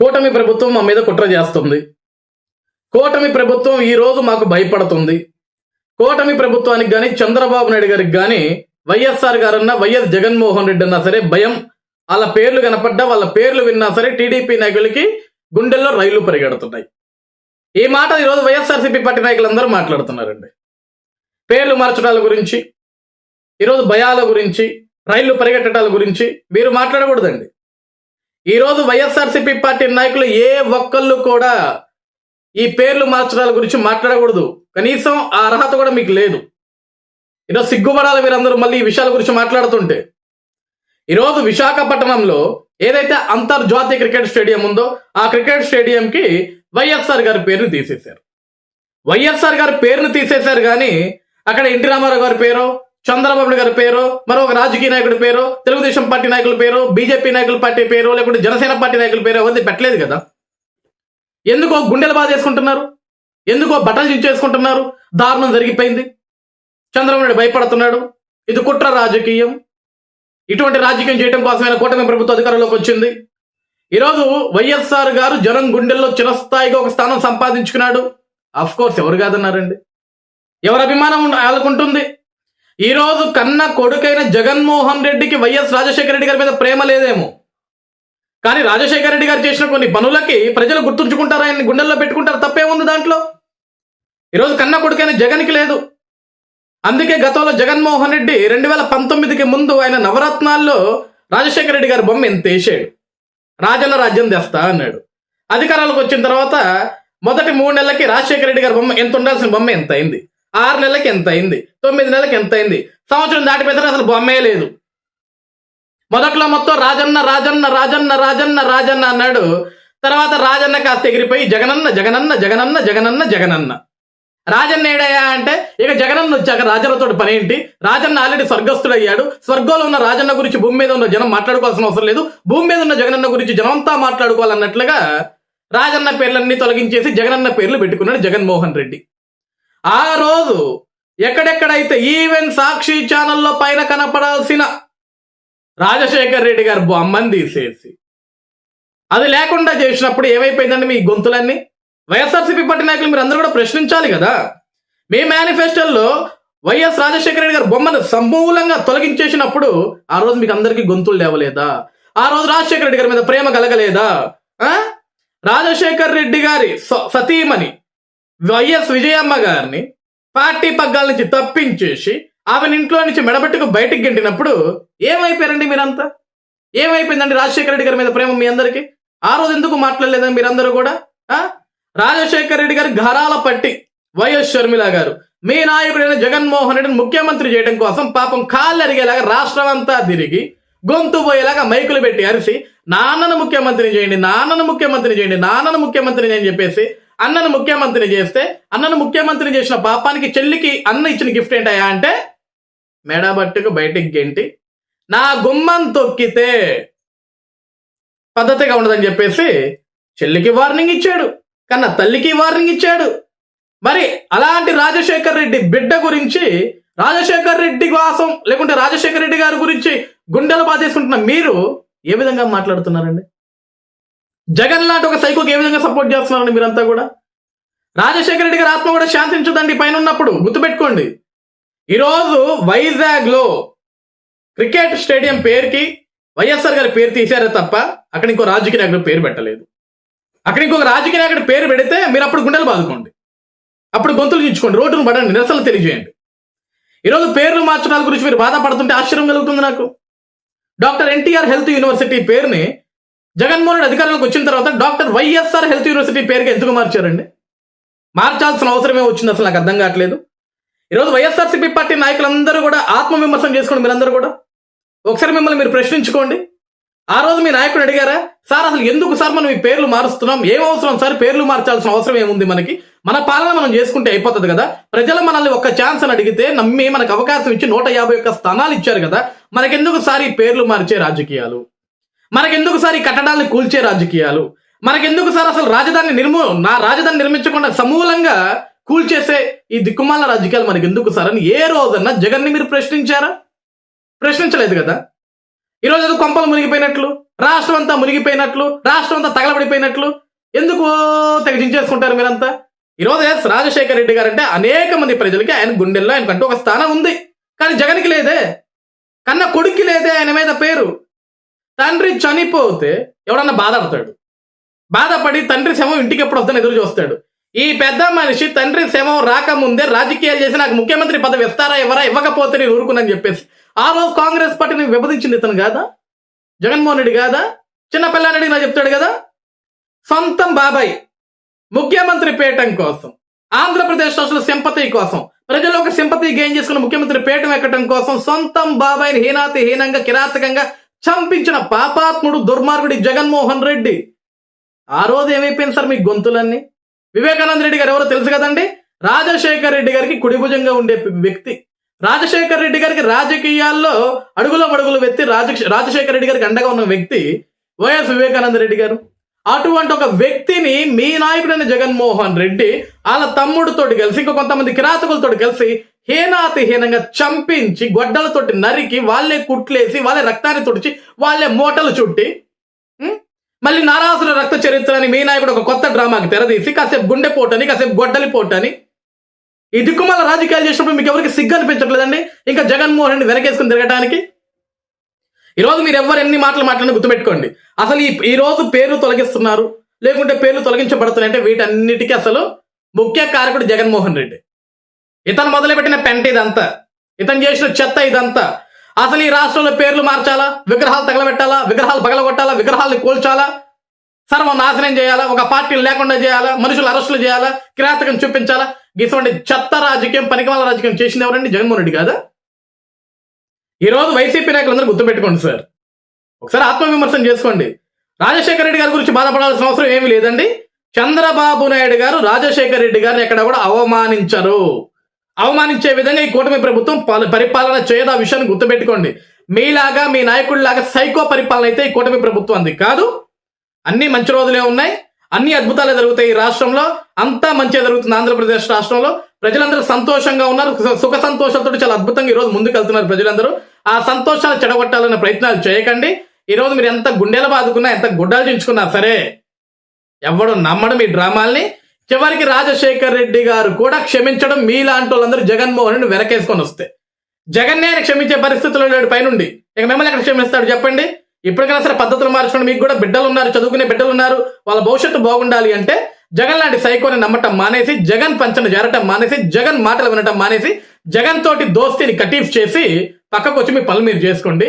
కూటమి ప్రభుత్వం మా మీద కుట్ర చేస్తుంది. కూటమి ప్రభుత్వం ఈ రోజు మాకు భయపడుతుంది. కూటమి ప్రభుత్వానికి కానీ చంద్రబాబు నాయుడు గారికి కానీ వైఎస్ఆర్ గారన్నా వైఎస్ జగన్మోహన్ రెడ్డి అన్నా సరే భయం. వాళ్ళ పేర్లు కనపడ్డా వాళ్ళ పేర్లు విన్నా సరే టీడీపీ నాయకులకి గుండెల్లో రైళ్లు పరిగెడుతున్నాయి. ఈ మాట ఈరోజు వైఎస్ఆర్సీపీ పార్టీ నాయకులందరూ మాట్లాడుతున్నారండి. పేర్లు మార్చడాల గురించి, ఈరోజు భయాల గురించి, రైళ్లు పరిగెట్టడాల గురించి మీరు మాట్లాడకూడదండి. ఈరోజు వైఎస్ఆర్సీపీ పార్టీ నాయకులు ఏ ఒక్కళ్ళు కూడా ఈ పేర్లు మార్చడాల గురించి మాట్లాడకూడదు. కనీసం ఆ అర్హత కూడా మీకు లేదు. ఈరోజు సిగ్గుపడాలి మీరందరూ మళ్ళీ ఈ విషయాల గురించి మాట్లాడుతుంటే. ఈరోజు విశాఖపట్నంలో ఏదైతే అంతర్జాతీయ క్రికెట్ స్టేడియం ఉందో ఆ క్రికెట్ స్టేడియంకి వైఎస్ఆర్ గారి పేరుని తీసేశారు. వైఎస్ఆర్ గారి పేరును తీసేశారు కానీ అక్కడ ఎన్టీ రామారావు గారి పేరు, చంద్రబాబు గారి పేరు, మరొక రాజకీయ నాయకుడి పేరు, తెలుగుదేశం పార్టీ నాయకుల పేరు, బీజేపీ నాయకుల పార్టీ పేరు, లేకుంటే జనసేన పార్టీ నాయకుల పేరు ఎవరిది పెట్టలేదు కదా. ఎందుకో గుండెలు బాధ చేసుకుంటున్నారు, ఎందుకో బట్టలు చించేసుకుంటున్నారు. దారుణం జరిగిపోయింది. చంద్రబాబు నాయుడు భయపడుతున్నాడు. ఇది కుట్ర రాజకీయం. ఇటువంటి రాజకీయం చేయడం కోసమైన కూటమి ప్రభుత్వ అధికారంలోకి వచ్చింది. ఈరోజు వైఎస్ఆర్ గారు జనం గుండెల్లో చిరస్థాయిగా ఒక స్థానం సంపాదించుకున్నాడు. అఫ్ కోర్స్ ఎవరు కాదన్నారండి, ఎవరి అభిమానం వాళ్ళకుంటుంది. ఈరోజు కన్న కొడుకైన జగన్మోహన్ రెడ్డికి వైఎస్ రాజశేఖర రెడ్డి గారి మీద ప్రేమ లేదేమో, కానీ రాజశేఖర రెడ్డి గారు చేసిన కొన్ని పనులకి ప్రజలు గుర్తుంచుకుంటారు, ఆయన్ని గుండెల్లో పెట్టుకుంటారు. తప్పే ఉంది దాంట్లో. ఈరోజు కన్న కొడుకైన జగన్కి లేదు. అందుకే గతంలో జగన్మోహన్ రెడ్డి 2019కి ముందు ఆయన నవరత్నాల్లో రాజశేఖర రెడ్డి గారి బొమ్మ ఎంత వేసాడు. రాజన్న రాజ్యం తెస్తా అన్నాడు. అధికారాలకు వచ్చిన తర్వాత మొదటి 3 నెలలకి రాజశేఖర రెడ్డి గారి బొమ్మ ఎంత ఉండాల్సిన బొమ్మ ఎంత అయింది, 6 నెలలకి ఎంత అయింది, 9 నెలలకి ఎంత అయింది, సంవత్సరం దాటిపోతే అసలు బొమ్మే లేదు. మొదట్లో మొత్తం రాజన్న రాజన్న రాజన్న రాజన్న రాజన్న అన్నాడు. తర్వాత రాజన్న కాస్త ఎగిరిపోయి జగనన్న జగనన్న జగనన్న జగనన్న జగనన్న. రాజన్న ఏడయ్యా అంటే ఇక జగనన్న వచ్చాక రాజన్నతో పని ఏంటి? రాజన్న ఆల్రెడీ స్వర్గస్థుడయ్యాడు. స్వర్గంలో ఉన్న రాజన్న గురించి భూమి మీద ఉన్న జనం మాట్లాడుకోవాల్సిన అవసరం లేదు. భూమి మీద ఉన్న జగనన్న గురించి జనమంతా మాట్లాడుకోవాలన్నట్లుగా రాజన్న పేర్లన్నీ తొలగించేసి జగనన్న పేర్లు పెట్టుకున్నాడు జగన్మోహన్ రెడ్డి. ఆ రోజు ఎక్కడెక్కడైతే ఈవెన్ సాక్షి ఛానల్లో పైన కనపడాల్సిన రాజశేఖర్ రెడ్డి గారు బొమ్మని తీసేసి అది లేకుండా చేసినప్పుడు ఏమైపోయిందండి మీ గొంతులన్నీ? వైఎస్ఆర్సీపీ పార్టీ నాయకులు మీరు అందరూ కూడా ప్రశ్నించాలి కదా. మీ మేనిఫెస్టోల్లో వైఎస్ రాజశేఖర రెడ్డి గారి బొమ్మను సమూలంగా తొలగించేసినప్పుడు ఆ రోజు మీకు అందరికీ గొంతులు లేవలేదా? ఆ రోజు రాజశేఖర రెడ్డి గారి మీద ప్రేమ కలగలేదా? రాజశేఖర్ రెడ్డి గారి సతీమణి వైఎస్ విజయమ్మ గారిని పార్టీ పగ్గాల నుంచి తప్పించేసి ఆమెను ఇంట్లో నుంచి మెడబెట్టుకు బయటికి గెంటినప్పుడు ఏమైపోయారండి మీరంతా? ఏమైపోయిందండి రాజశేఖర రెడ్డి గారి మీద ప్రేమ మీ అందరికీ? ఆ రోజు ఎందుకు మాట్లాడలేదండి మీరందరూ కూడా? రాజశేఖర రెడ్డి గారి ఘరాల పట్టి వైఎస్ షర్మిల గారు మీ నాయకుడైన జగన్మోహన్ రెడ్డిని ముఖ్యమంత్రి చేయడం కోసం పాపం కాళ్ళు అరిగేలాగా రాష్ట్రం అంతా తిరిగి గొంతు పోయేలాగా మైకులు పెట్టి అరిసి నాన్నను ముఖ్యమంత్రిని చేయండి, నాన్నను ముఖ్యమంత్రిని చేయండి, నాన్నను ముఖ్యమంత్రిని అని చెప్పేసి అన్నను ముఖ్యమంత్రిని చేస్తే అన్నను ముఖ్యమంత్రిని చేసిన పాపానికి చెల్లికి అన్న ఇచ్చిన గిఫ్ట్ ఏంటయ్యా అంటే మెడబట్టుకు బయటికి గెంటి నా గుమ్మం తొక్కితే పద్ధతిగా ఉండదని చెప్పేసి చెల్లికి వార్నింగ్ ఇచ్చాడు, కన్నా తల్లికి వార్నింగ్ ఇచ్చాడు. మరి అలాంటి రాజశేఖర్ రెడ్డి బిడ్డ గురించి, రాజశేఖర్ రెడ్డి కోసం లేకుంటే రాజశేఖర్ రెడ్డి గారి గురించి గుండెలు బాధేసుకుంటున్న మీరు ఏ విధంగా మాట్లాడుతున్నారండి? జగన్ లాంటి ఒక సైకోకి ఏ విధంగా సపోర్ట్ చేస్తున్నారండి మీరంతా కూడా? రాజశేఖర రెడ్డి గారి ఆత్మ కూడా శాంతించదండి పైన ఉన్నప్పుడు, గుర్తుపెట్టుకోండి. ఈరోజు వైజాగ్లో క్రికెట్ స్టేడియం పేరుకి వైఎస్ఆర్ గారి పేరు తీశారే తప్ప అక్కడ ఇంకో రాజకీయ నాయకుడు పేరు పెట్టలేదు. అక్కడ ఇంకొక రాజకీయ నాయకుడు పేరు పెడితే మీరు అప్పుడు గుండెలు బాదుకోండి, అప్పుడు గొంతులు చించుకోండి, రోడ్డును పడండి, నిరసనలు తెలియజేయండి. ఈరోజు పేర్లు మార్చడాల గురించి మీరు బాధపడుతుంటే ఆశ్చర్యం కలుగుతుంది నాకు. డాక్టర్ ఎన్టీఆర్ హెల్త్ యూనివర్సిటీ పేరుని జగన్మోహన్ రెడ్డి అధికారంలోకి వచ్చిన తర్వాత డాక్టర్ వైఎస్ఆర్ హెల్త్ యూనివర్సిటీ పేరుగా ఎందుకు మార్చారండి? మార్చాల్సిన అవసరమే వచ్చింది, అసలు నాకు అర్థం కావట్లేదు. ఈరోజు వైఎస్ఆర్సీపీ పార్టీ నాయకులందరూ కూడా ఆత్మవిమర్శనం చేసుకోండి. మీరందరూ కూడా ఒకసారి మిమ్మల్ని మీరు ప్రశ్నించుకోండి. ఆ రోజు మీ నాయకుడు అడిగారా, సార్ అసలు ఎందుకు సార్ మనం ఈ పేర్లు మారుస్తున్నాం, ఏం అవసరం సార్, పేర్లు మార్చాల్సిన అవసరం ఏముంది, మనకి మన పాలన మనం చేసుకుంటే అయిపోతుంది కదా, ప్రజలు మనల్ని ఒక్క ఛాన్స్ అని అడిగితే నమ్మి మనకు అవకాశం ఇచ్చి 151 స్థానాలు ఇచ్చారు కదా, మనకెందుకు సార్ ఈ పేర్లు మార్చే రాజకీయాలు, మనకెందుకు సార్ ఈ కట్టడాలను కూల్చే రాజకీయాలు, మనకెందుకు సార్ అసలు రాజధాని నిర్మించకుండా సమూలంగా కూల్చేసే ఈ దిక్కుమాల రాజకీయాలు మనకెందుకు సార్ అని ఏ రోజన్నా జగన్ని మీరు ప్రశ్నించారా? ప్రశ్నించలేదు కదా. ఈరోజు ఏదో కొంపలు మునిగిపోయినట్లు, రాష్ట్రం అంతా మునిగిపోయినట్లు, రాష్ట్రం అంతా తగలబడిపోయినట్లు ఎందుకు తెగజించేసుకుంటారు మీరంతా? ఈరోజు ఎస్ రాజశేఖర రెడ్డి గారు అంటే అనేక మంది ప్రజలకి ఆయన గుండెల్లో ఆయనకంటూ ఒక స్థానం ఉంది. కానీ జగన్కి లేదే, కన్న కొడుక్కి లేదే ఆయన మీద పేరు. తండ్రి చనిపోతే ఎవడన్నా బాధపడతాడు, బాధపడి తండ్రి శవం ఇంటికి ఎప్పుడు వస్తుందని ఎదురు చూస్తాడు. ఈ పెద్ద మనిషి తండ్రి శవం రాకముందే రాజకీయాలు చేసి నాకు ముఖ్యమంత్రి పదవి ఇస్తారా ఎవరా, ఇవ్వకపోతే నేను ఊరుకున్నాను చెప్పేసి ఆ రోజు కాంగ్రెస్ పార్టీని విభజించింది ఇతను కాదా? జగన్మోహన్ రెడ్డి కాదా? చిన్న పిల్లారెడ్డి నా చెప్తాడు కదా, సొంతం బాబాయ్ ముఖ్యమంత్రి పీఠం కోసం, ఆంధ్రప్రదేశ్ రాష్ట్రంలో సింపతి కోసం, ప్రజల్లో ఒక సింపతి గెయిన్ చేసుకున్న ముఖ్యమంత్రి పీఠం ఎక్కడం కోసం సొంతం బాబాయిని హీనంగా కిరాతకంగా చంపించిన పాపాత్ముడు దుర్మార్గుడి జగన్మోహన్ రెడ్డి. ఆ రోజు ఏమైపోయింది సార్ మీ గొంతులన్నీ? వివేకానంద రెడ్డి గారు ఎవరో తెలుసు కదండి, రాజశేఖర్ రెడ్డి గారికి కుడిభుజంగా ఉండే వ్యక్తి. రాజశేఖర్ రెడ్డి గారికి రాజకీయాల్లో అడుగులు వ్యక్తి, రాజశేఖర్ రెడ్డి గారికి అండగా ఉన్న వ్యక్తి వైఎస్ వివేకానంద రెడ్డి గారు. అటువంటి ఒక వ్యక్తిని మీ నాయకుడైన జగన్మోహన్ రెడ్డి వాళ్ళ తమ్ముడితోటి కలిసి ఇంకా కొంతమంది కిరాతకులతో కలిసి హీనంగా చంపించి గొడ్డలతోటి నరికి వాళ్ళే కుట్లేసి వాళ్ళే రక్తాన్ని తుడిచి వాళ్ళే మూటలు చుట్టి మళ్ళీ నారాసుల రక్త చరిత్ర అని మీ నాయకుడు ఒక కొత్త డ్రామాకి తెరదీసి కాసేపు గుండెపోటని కాసేపు గొడ్డలి పోటని ఈ దిక్కుమాల రాజకీయాలు చేసినప్పుడు మీకు ఎవరికి సిగ్గు అనిపించట్లేదండి ఇంకా జగన్మోహన్ రెడ్డి వెనకేసుకుని తిరగడానికి? ఈరోజు మీరు ఎవరు ఎన్ని మాటలు మాట్లాడినా గుర్తుపెట్టుకోండి, అసలు ఈ రోజు పేర్లు తొలగిస్తున్నారు లేకుంటే పేర్లు తొలగించబడుతున్నాయి అంటే వీటన్నిటికీ అసలు ముఖ్య కారకుడు జగన్మోహన్ రెడ్డి. ఇతను మొదలుపెట్టిన పెంట ఇదంతా, ఇతను చేసిన చెత్త ఇదంతా. అసలు ఈ రాష్ట్రంలో పేర్లు మార్చాలా, విగ్రహాలు తగలబెట్టాలా, విగ్రహాలు పగలగొట్టాలా, విగ్రహాలను కోల్చాలా, సర్వనాశనం చేయాలా, ఒక పార్టీలు లేకుండా చేయాలా, మనుషులు అరెస్టులు చేయాలా, కిరాతకం చూపించాలా, ఇటువంటి చెత్త రాజకీయం పనికిమాల రాజకీయం చేసింది ఎవరండి? జగన్మోహన్ రెడ్డి కాదా? ఈరోజు వైసీపీ నాయకులందరూ గుర్తుపెట్టుకోండి సార్, ఒకసారి ఆత్మవిమర్శనం చేసుకోండి. రాజశేఖర రెడ్డి గారి గురించి బాధపడాల్సిన అవసరం ఏమీ లేదండి. చంద్రబాబు నాయుడు గారు రాజశేఖర రెడ్డి గారిని ఎక్కడ కూడా అవమానించరు. అవమానించే విధంగా ఈ కూటమి ప్రభుత్వం పరిపాలన చేయదు. ఆ విషయాన్ని గుర్తుపెట్టుకోండి. మీలాగా మీ నాయకుడిలాగా సైకో పరిపాలన అయితే ఈ కూటమి ప్రభుత్వం అంది కాదు. అన్ని మంచి రోజులే ఉన్నాయి, అన్ని అద్భుతాలే జరుగుతాయి. ఈ రాష్ట్రంలో అంతా మంచిగా జరుగుతుంది. ఆంధ్రప్రదేశ్ రాష్ట్రంలో ప్రజలందరూ సంతోషంగా ఉన్నారు, సుఖ సంతోషాలతో చాలా అద్భుతంగా ఈ రోజు ముందుకు వెళ్తున్నారు ప్రజలందరూ. ఆ సంతోషాలు చెడగొట్టాలనే ప్రయత్నాలు చేయకండి. ఈరోజు మీరు ఎంత గుండెలు బాదుకున్నా, ఎంత గుడ్డలు చించుకున్నా సరే ఎవడు నమ్మడం ఈ డ్రామాల్ని. చివరికి రాజశేఖర్ రెడ్డి గారు కూడా క్షమించడం మీలాంటి వాళ్ళందరూ జగన్మోహన్ రెడ్డి వెనకేసుకొని వస్తే జగన్నే క్షమించే పరిస్థితుల్లో లేడు పైనుండి. ఇక మిమ్మల్ని ఎక్కడ క్షమిస్తాడు చెప్పండి? ఇప్పటికైనా సరే పద్ధతులు మార్చుకోండి. మీకు కూడా బిడ్డలు ఉన్నారు, చదువుకునే బిడ్డలు ఉన్నారు, వాళ్ళ భవిష్యత్తు బాగుండాలి అంటే జగన్ లాంటి సైకోని నమ్మటం మానేసి, జగన్ పంచన చేరటం మానేసి, జగన్ మాటలు వినటం మానేసి, జగన్ తోటి దోస్తీని కటీఫ్ చేసి పక్కకు వచ్చి మీ పనులు మీరు చేసుకోండి.